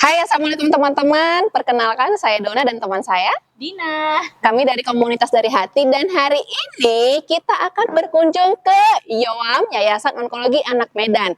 Hai, assalamualaikum teman-teman. Perkenalkan, saya Dona dan teman saya Dina. Kami dari komunitas Dari Hati, dan hari ini kita akan berkunjung ke YOAM, Yayasan Onkologi Anak Medan.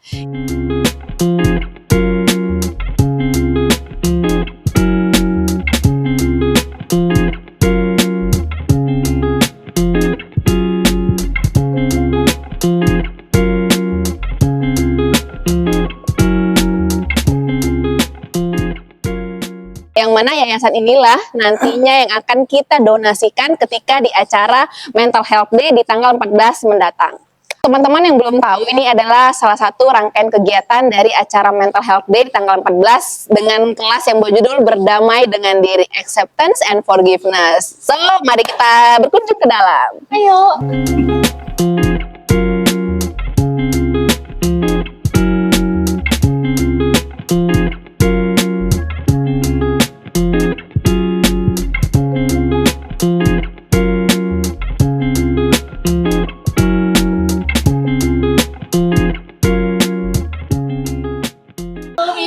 Yang mana yayasan inilah nantinya yang akan kita donasikan ketika di acara Mental Health Day di tanggal 14 mendatang. Teman-teman yang belum tahu, ini adalah salah satu rangkaian kegiatan dari acara Mental Health Day di tanggal 14 dengan kelas yang berjudul Berdamai dengan Diri, Acceptance and Forgiveness. So, mari kita berkunjung ke dalam. Ayo.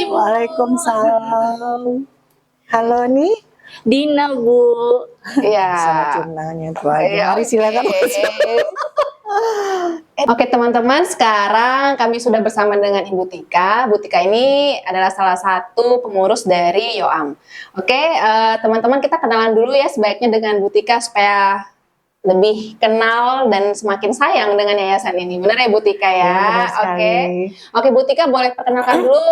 Waalaikumsalam. Halo nih, Dina, Bu. Iya. sama tunanya tuh aja. Iya, Mari silakan. Oke teman-teman, sekarang kami sudah bersama dengan Ibu Tika. Bu Tika ini adalah salah satu pengurus dari YOAM. Oke, teman-teman, kita kenalan dulu ya sebaiknya dengan Bu Tika supaya lebih kenal dan semakin sayang dengan yayasan ini. Benar ya Bu Tika ya? benar sekali. Oke Bu Tika, boleh perkenalkan dulu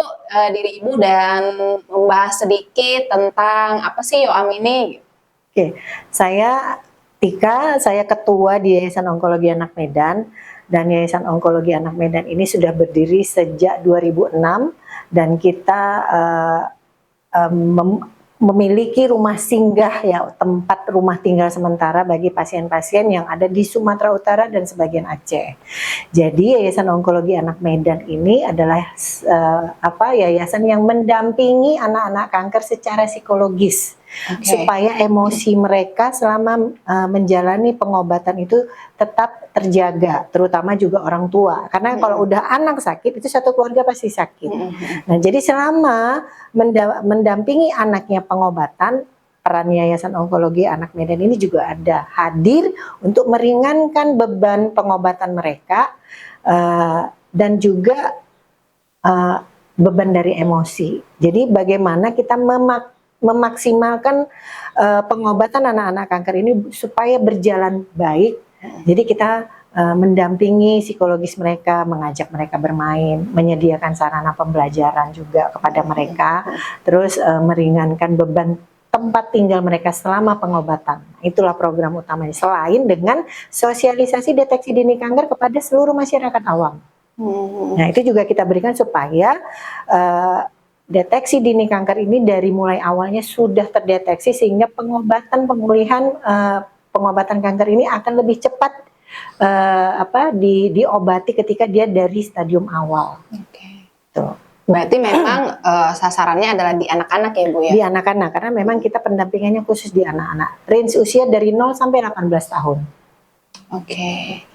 diri Ibu dan membahas sedikit tentang apa sih YOAM ini? Oke, saya Tika, saya ketua di Yayasan Onkologi Anak Medan, dan Yayasan Onkologi Anak Medan ini sudah berdiri sejak 2006, dan kita memiliki rumah singgah, ya, tempat rumah tinggal sementara bagi pasien-pasien yang ada di Sumatera Utara dan sebagian Aceh. Jadi Yayasan Onkologi Anak Medan ini adalah yayasan yang mendampingi anak-anak kanker secara psikologis. Supaya emosi mereka selama menjalani pengobatan itu tetap terjaga, terutama juga orang tua. Karena kalau udah anak sakit, itu satu keluarga pasti sakit. Nah, jadi selama mendampingi anaknya pengobatan, peran Yayasan Onkologi Anak Medan ini juga ada hadir untuk meringankan beban pengobatan mereka dan juga beban dari emosi. Jadi bagaimana kita memaksimalkan pengobatan anak-anak kanker ini supaya berjalan baik. Jadi kita mendampingi psikologis mereka, mengajak mereka bermain, menyediakan sarana pembelajaran juga kepada mereka, terus meringankan beban tempat tinggal mereka selama pengobatan. Itulah program utamanya, selain dengan sosialisasi deteksi dini kanker kepada seluruh masyarakat awam. Nah, itu juga kita berikan supaya deteksi dini kanker ini dari mulai awalnya sudah terdeteksi, sehingga pengobatan pemulihan pengobatan kanker ini akan lebih cepat diobati ketika dia dari stadium awal. Tuh. Berarti memang sasarannya adalah di anak-anak ya Bu ya? Di anak-anak, karena memang kita pendampingannya khusus di anak-anak. Range usia dari 0 sampai 18 tahun. Oke,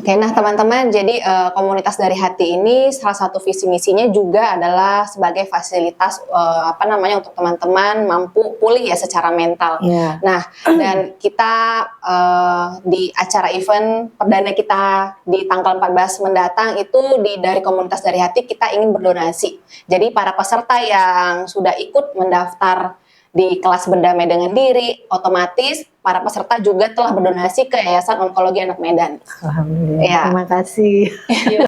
nah teman-teman, jadi komunitas Dari Hati ini salah satu visi misinya juga adalah sebagai fasilitas untuk teman-teman mampu pulih ya secara mental. Nah, dan kita di acara event perdana kita di tanggal 14 mendatang itu dari komunitas Dari Hati kita ingin berdonasi. Jadi para peserta yang sudah ikut mendaftar di kelas Berdamai dengan Diri, otomatis para peserta juga telah berdonasi ke Yayasan Onkologi Anak Medan. Alhamdulillah, ya. Terima kasih.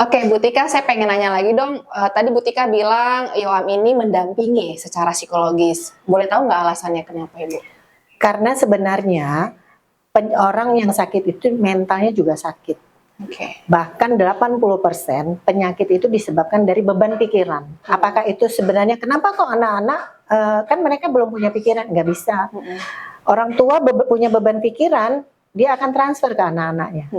Oke, Bu Tika, saya pengen nanya lagi dong. Tadi Bu Tika bilang YOAM ini mendampingi secara psikologis. Boleh tahu nggak alasannya kenapa Ibu? Karena sebenarnya orang yang sakit itu mentalnya juga sakit. Bahkan 80% penyakit itu disebabkan dari beban pikiran. Apakah itu sebenarnya, kenapa kok anak-anak kan mereka belum punya pikiran? Nggak bisa. Orang tua punya beban pikiran, dia akan transfer ke anak-anaknya.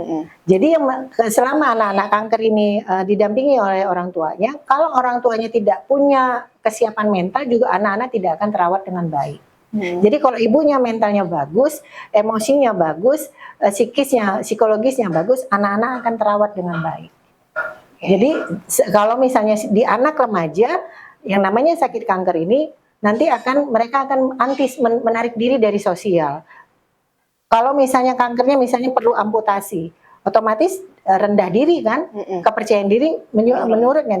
Jadi selama anak-anak kanker ini didampingi oleh orang tuanya, kalau orang tuanya tidak punya kesiapan mental, juga anak-anak tidak akan terawat dengan baik. Jadi kalau ibunya mentalnya bagus, emosinya bagus, psikologisnya bagus, anak-anak akan terawat dengan baik. Jadi kalau misalnya di anak remaja yang namanya sakit kanker ini nanti mereka akan menarik diri dari sosial. Kalau misalnya kankernya misalnya perlu amputasi, otomatis rendah diri kan, kepercayaan diri menurun kan,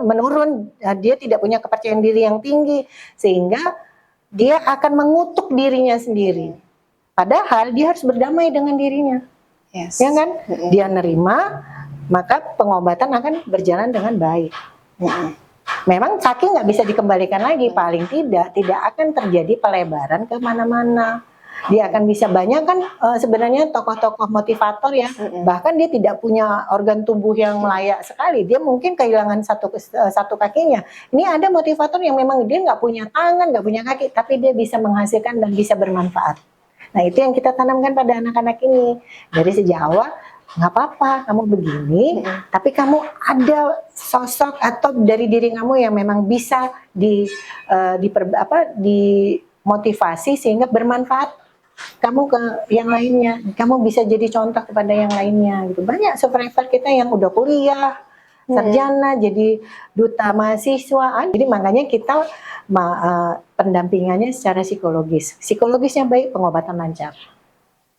menurun, dia tidak punya kepercayaan diri yang tinggi, sehingga dia akan mengutuk dirinya sendiri. Padahal dia harus berdamai dengan dirinya, Yes. ya kan? Dia nerima, maka pengobatan akan berjalan dengan baik. Memang kaki nggak bisa dikembalikan lagi, paling tidak akan terjadi pelebaran ke mana-mana. Dia akan bisa banyak kan sebenarnya tokoh-tokoh motivator ya, bahkan dia tidak punya organ tubuh yang layak sekali, dia mungkin kehilangan satu kakinya. Ini ada motivator yang memang dia nggak punya tangan, nggak punya kaki, tapi dia bisa menghasilkan dan bisa bermanfaat. Nah itu yang kita tanamkan pada anak-anak ini dari sejak awal. Nggak apa-apa kamu begini, tapi kamu ada sosok atau dari diri kamu yang memang bisa dimotivasi sehingga bermanfaat kamu ke yang lainnya, kamu bisa jadi contoh kepada yang lainnya gitu. Banyak survivor kita yang udah kuliah, sarjana, jadi duta mahasiswa. Jadi makanya kita pendampingannya secara psikologisnya baik, pengobatan lancar.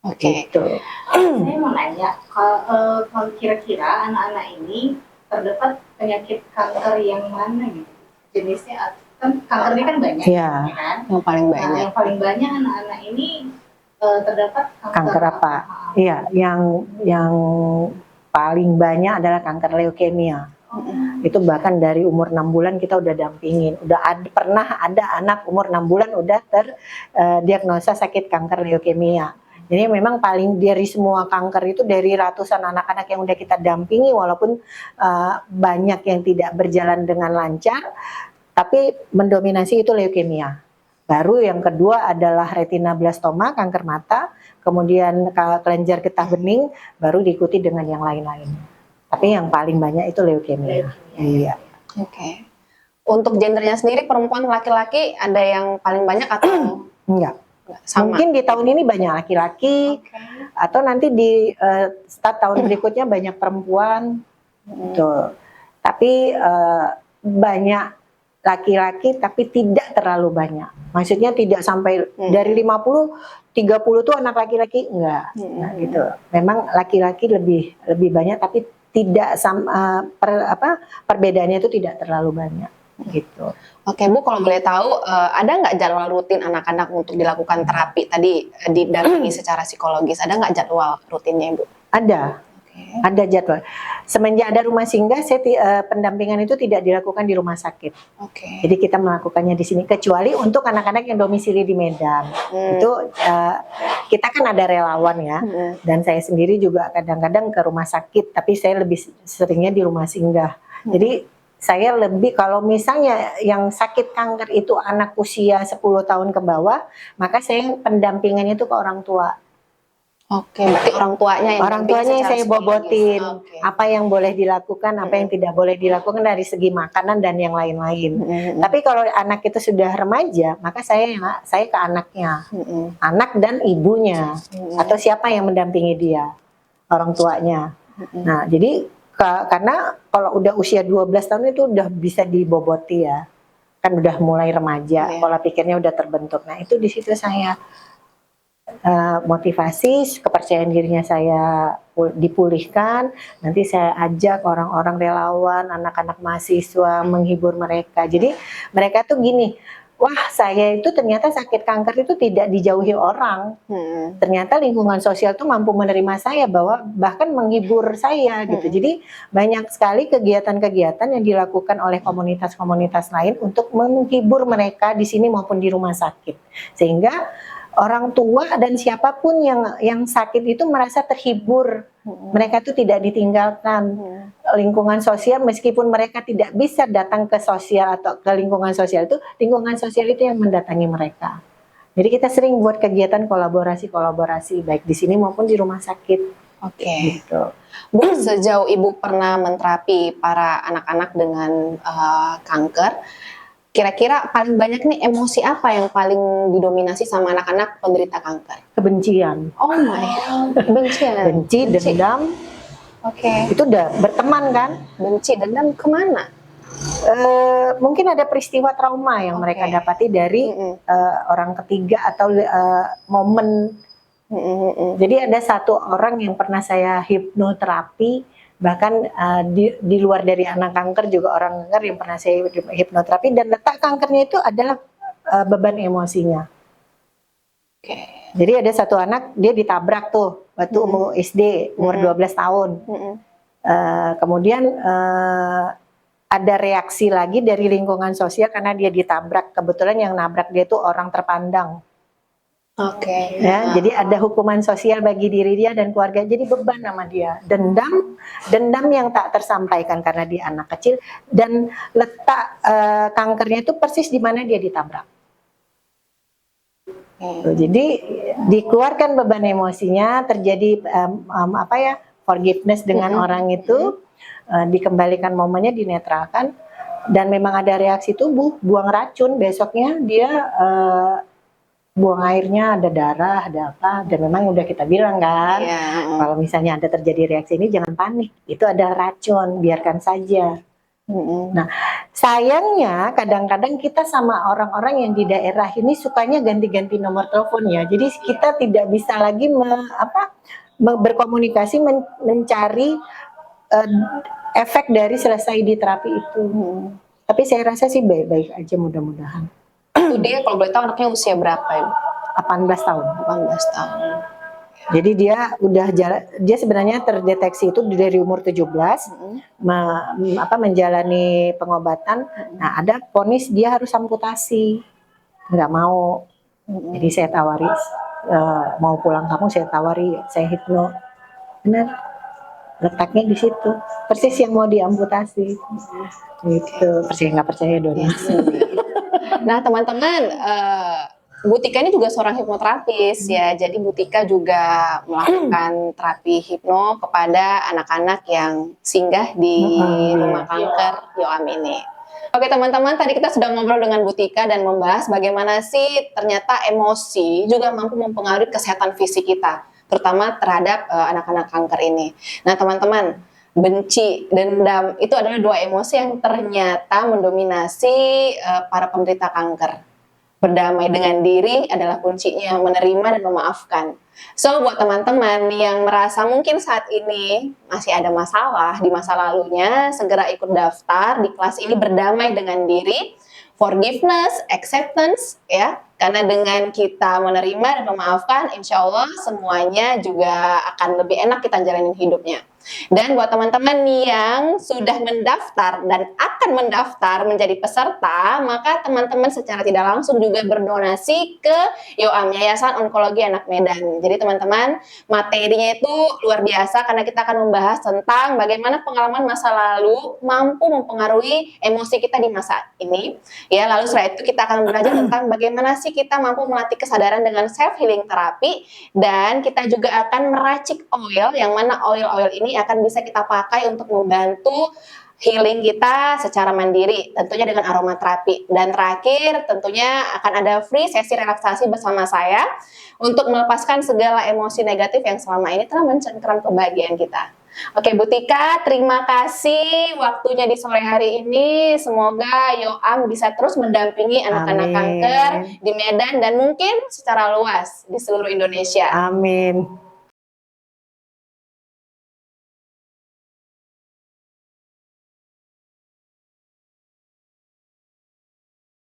Oke. Gitu. Saya mau nanya, kalau kira-kira anak-anak ini terdapat penyakit kanker yang mana gitu? Jenisnya kan kanker ini kan banyak, Iya. ya kan? Yang paling Nah, banyak. yang paling banyak anak-anak ini terdapat Kanker apa? Iya, yang paling banyak adalah kanker leukemia. Itu bahkan dari umur 6 bulan kita udah dampingin. Pernah ada anak umur 6 bulan udah terdiagnosa sakit kanker leukemia. Jadi memang paling dari semua kanker itu, dari ratusan anak-anak yang udah kita dampingi, walaupun banyak yang tidak berjalan dengan lancar, tapi mendominasi itu leukemia. Baru yang kedua adalah retinoblastoma, kanker mata, kemudian kelenjar getah bening, baru diikuti dengan yang lain-lain. Tapi yang paling banyak itu leukemia. Iya. Oke. Untuk gendernya sendiri, perempuan laki-laki ada yang paling banyak atau Enggak. sama? Mungkin di tahun ini banyak laki-laki, atau nanti di start tahun berikutnya banyak perempuan. Tuh. Tapi banyak laki-laki tapi tidak terlalu banyak. Maksudnya tidak sampai dari 50, 30 tuh anak laki-laki, enggak. Nah, gitu. Memang laki-laki lebih banyak, tapi tidak perbedaannya itu tidak terlalu banyak gitu. Oke Bu, kalau boleh tahu ada nggak jadwal rutin anak-anak untuk dilakukan terapi tadi didampingi secara psikologis? Ada nggak jadwal rutinnya Bu? Ada. Ada jadwal. Semenjak ada rumah singgah, pendampingan itu tidak dilakukan di rumah sakit. Jadi kita melakukannya di sini, kecuali untuk anak-anak yang domisili di Medan. Itu kita kan ada relawan ya, dan saya sendiri juga kadang-kadang ke rumah sakit, tapi saya lebih seringnya di rumah singgah. Jadi saya lebih, kalau misalnya yang sakit kanker itu anak usia 10 tahun ke bawah, maka saya pendampingannya itu ke orang tua. Oke, berarti orang tuanya yang saya bobotin apa yang boleh dilakukan, apa yang tidak boleh dilakukan dari segi makanan dan yang lain-lain. Tapi kalau anak itu sudah remaja, maka saya ke anaknya, anak dan ibunya, atau siapa yang mendampingi dia, orang tuanya. Nah, jadi karena kalau udah usia 12 tahun itu udah bisa diboboti ya, kan udah mulai remaja, pola pikirnya udah terbentuk. Nah, itu di situ saya motivasi, kepercayaan dirinya saya dipulihkan. Nanti saya ajak orang-orang relawan, anak-anak mahasiswa, menghibur mereka. Jadi mereka tuh gini, wah saya itu ternyata sakit kanker itu tidak dijauhi orang. Ternyata lingkungan sosial tuh mampu menerima saya, bahkan menghibur saya gitu. Jadi banyak sekali kegiatan-kegiatan yang dilakukan oleh komunitas-komunitas lain untuk menghibur mereka di sini maupun di rumah sakit. Sehingga orang tua dan siapapun yang sakit itu merasa terhibur, mereka tuh tidak ditinggalkan. Lingkungan sosial, meskipun mereka tidak bisa datang ke sosial atau ke lingkungan sosial itu, lingkungan sosial itu yang mendatangi mereka. Jadi kita sering buat kegiatan kolaborasi baik di sini maupun di rumah sakit. Gitu. Bu, sejauh Ibu pernah menterapi para anak-anak dengan kanker, kira-kira paling banyak nih emosi apa yang paling didominasi sama anak-anak penderita kanker? Kebencian. Oh my, kebencian. Benci, dendam. Itu udah berteman kan? Benci, dendam kemana? Mungkin ada peristiwa trauma yang mereka dapati dari orang ketiga atau momen. Jadi ada satu orang yang pernah saya hipnoterapi, bahkan di luar dari anak kanker juga orang kanker yang pernah saya hipnoterapi, dan letak kankernya itu adalah beban emosinya. Jadi ada satu anak, dia ditabrak tuh waktu umur SD, umur 12 tahun. Kemudian ada reaksi lagi dari lingkungan sosial karena dia ditabrak. Kebetulan yang nabrak dia tuh orang terpandang. Ya, jadi ada hukuman sosial bagi diri dia dan keluarga. Jadi beban sama dia. Dendam yang tak tersampaikan karena dia anak kecil, dan letak kankernya itu persis di mana dia ditabrak. Jadi dikeluarkan beban emosinya, terjadi forgiveness dengan orang itu, dikembalikan momennya, dinetralkan, dan memang ada reaksi tubuh, buang racun, besoknya dia buang airnya ada darah, ada apa, dan memang udah kita bilang kan, kalau misalnya ada terjadi reaksi ini jangan panik, itu ada racun, biarkan saja. Nah, sayangnya kadang-kadang kita sama orang-orang yang di daerah ini sukanya ganti-ganti nomor telepon ya. Jadi kita tidak bisa lagi berkomunikasi, mencari efek dari selesai di terapi itu. Tapi saya rasa sih baik-baik aja, mudah-mudahan. Itu dia kalau boleh tahu anaknya usia berapa, Ibu? 18 tahun. 18 tahun. Jadi dia sebenarnya terdeteksi itu dari umur 17, menjalani pengobatan. Nah, ada vonis dia harus amputasi, nggak mau. Jadi saya tawari, mau pulang kamu, saya tawari, saya hipno, benar, letaknya di situ, persis yang mau diamputasi. Gitu, percaya nggak percaya donasi. Nah, teman-teman, Bu Tika ini juga seorang hipnoterapis ya, jadi Bu Tika juga melakukan terapi hipno kepada anak-anak yang singgah di rumah kanker Yoam ini. Oke teman-teman, tadi kita sudah ngobrol dengan Bu Tika dan membahas bagaimana sih ternyata emosi juga mampu mempengaruhi kesehatan fisik kita, terutama terhadap anak-anak kanker ini. Nah teman-teman, benci, dendam itu adalah dua emosi yang ternyata mendominasi para penderita kanker. Berdamai dengan diri adalah kuncinya, menerima dan memaafkan. So, buat teman-teman yang merasa mungkin saat ini masih ada masalah di masa lalunya, segera ikut daftar di kelas ini, berdamai dengan diri, forgiveness, acceptance, ya. Karena dengan kita menerima dan memaafkan, insya Allah semuanya juga akan lebih enak kita jalanin hidupnya. Dan buat teman-teman yang sudah mendaftar dan akan mendaftar menjadi peserta, maka teman-teman secara tidak langsung juga berdonasi ke Yoam, Yayasan Onkologi Anak Medan. Jadi teman-teman, materinya itu luar biasa karena kita akan membahas tentang bagaimana pengalaman masa lalu mampu mempengaruhi emosi kita di masa ini. Ya, lalu setelah itu kita akan belajar tentang bagaimana sih kita mampu melatih kesadaran dengan self healing terapi, dan kita juga akan meracik oil, yang mana oil-oil ini akan bisa kita pakai untuk membantu healing kita secara mandiri, tentunya dengan aromaterapi. Dan terakhir tentunya akan ada free sesi relaksasi bersama saya untuk melepaskan segala emosi negatif yang selama ini telah mencengkeram kebahagiaan kita. Oke Bu Tika, terima kasih waktunya di sore hari ini. Semoga Yoam bisa terus mendampingi anak-anak kanker di Medan dan mungkin secara luas di seluruh Indonesia. Amin.